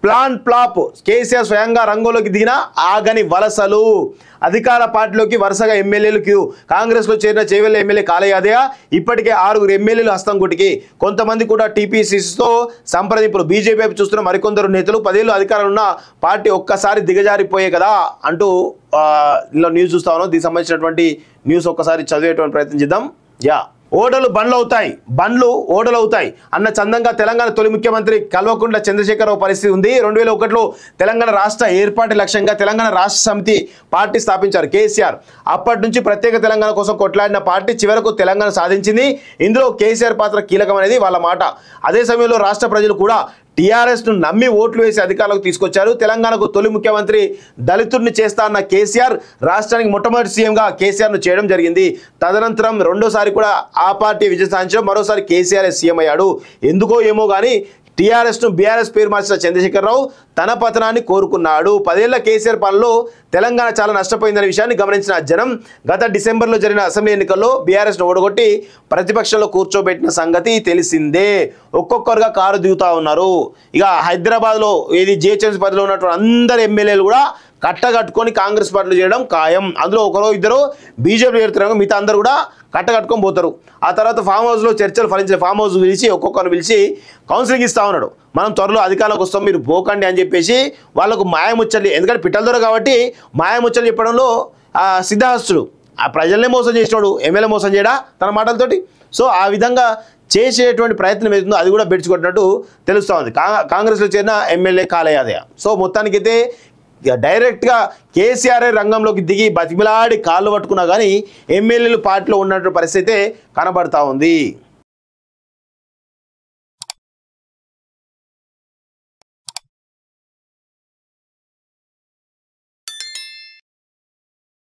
Plan flop. KCR స్వయంగా రంగంలోకి దిగిన ఆగని వలసలు. అధికార పార్టీలోకి వరుసగా ఎమ్మెల్యేలు క్యూ. కాంగ్రెస్లో చేరిన చేవెళ్ల ఎమ్మెల్యే కాలయాదయ్య ఇప్పటికే 6 ఎమ్మెల్యేలు హస్తం గుటికి. కొంతమంది కూడా టీపీసీసీతో సంప్రదింపులు. బీజేపీ వైపు చూస్తున్న మరికొందరు నేతలు 10 ఏళ్ళు అధికారంలో ఉన్న పార్టీ ఒక్కసారి దిగజారిపోయే కదా అంటూ ఇలా న్యూస్ చూస్తా ఉన్నాం. దీనికి సంబంధించినటువంటి న్యూస్ ఒక్కసారి చదివేటువంటి ప్రయత్నం చేద్దాం. ఓడలు బండ్లు ఓడలవుతాయి అన్న చందంగా తెలంగాణ తొలి ముఖ్యమంత్రి కల్వకుంట్ల చంద్రశేఖరరావు పరిస్థితి ఉంది. 2001లో తెలంగాణ రాష్ట్ర ఏర్పాటు లక్ష్యంగా తెలంగాణ రాష్ట్ర సమితి పార్టీ స్థాపించారు కేసీఆర్. అప్పటి నుంచి ప్రత్యేక తెలంగాణ కోసం కొట్లాడిన పార్టీ చివరకు తెలంగాణ సాధించింది. ఇందులో కేసీఆర్ పాత్ర కీలకమనేది వాళ్ళ మాట. అదే సమయంలో రాష్ట్ర ప్రజలు కూడా టీఆర్ఎస్ను నమ్మి ఓట్లు వేసి అధికారంలోకి తీసుకొచ్చారు. తెలంగాణకు తొలి ముఖ్యమంత్రి దళితుడిని చేస్తా అన్న కేసీఆర్ రాష్ట్రానికి మొట్టమొదటి సీఎంగా కేసీఆర్ను చేయడం జరిగింది. తదనంతరం రెండోసారి కూడా ఆ పార్టీ విజయం సాధించడం, మరోసారి కేసీఆర్ సీఎం అయ్యాడు. ఎందుకో ఏమో కానీ టీఆర్ఎస్ను బీఆర్ఎస్ పేరు మార్చిన చంద్రశేఖరరావు తన పతనాన్ని కోరుకున్నాడు. 10 ఏళ్ల కేసీఆర్ పాలనలో తెలంగాణ చాలా నష్టపోయిందనే విషయాన్ని గమనించిన జనం గత డిసెంబర్లో జరిగిన అసెంబ్లీ ఎన్నికల్లో బీఆర్ఎస్ను ఓడగొట్టి ప్రతిపక్షంలో కూర్చోబెట్టిన సంగతి తెలిసిందే. ఒక్కొక్కరుగా కారు దిగుతా ఉన్నారు. ఇక హైదరాబాద్లో జిహెచ్ఎంసీ పరిధిలో ఉన్నటువంటి అందరు ఎమ్మెల్యేలు కూడా కట్టగట్టుకొని కాంగ్రెస్ పార్టీలో చేయడం ఖాయం. అందులో ఒకరో ఇద్దరు బీజేపీ చేరుతున్నారు, మిగతా అందరూ కూడా కట్టగట్టుకొని పోతారు. ఆ తర్వాత ఫామ్ హౌస్లో చర్చలు ఫలించిన ఫామ్ హౌస్ పిలిచి ఒక్కొక్కరు పిలిచి కౌన్సిలింగ్ ఇస్తూ ఉన్నాడు. మనం త్వరలో అధికారంలోకి వస్తాం, మీరు పోకండి అని చెప్పేసి వాళ్ళకు మాయముచ్చలు. ఎందుకంటే పిట్టల దొర కాబట్టి మాయముచ్చలు చెప్పడంలో సిద్ధహస్తుడు. ఆ ప్రజల్నే మోసం చేసినాడు, ఎమ్మెల్యే మోసం చేయడా తన మాటలతోటి. సో ఆ విధంగా చేసేటువంటి ప్రయత్నం ఏతుందో అది కూడా బెడిచికొట్టినట్టు తెలుస్తూ ఉంది కాంగ్రెస్లో చేరిన ఎమ్మెల్యే కాలయాదయ్య. సో మొత్తానికైతే డైరెక్ట్గా కేసీఆర్ రంగంలోకి దిగి బతిమిలాడి కాళ్ళు పట్టుకున్నా కానీ ఎమ్మెల్యేలు పార్టీలో ఉన్నటువంటి పరిస్థితి కనబడతా ఉంది.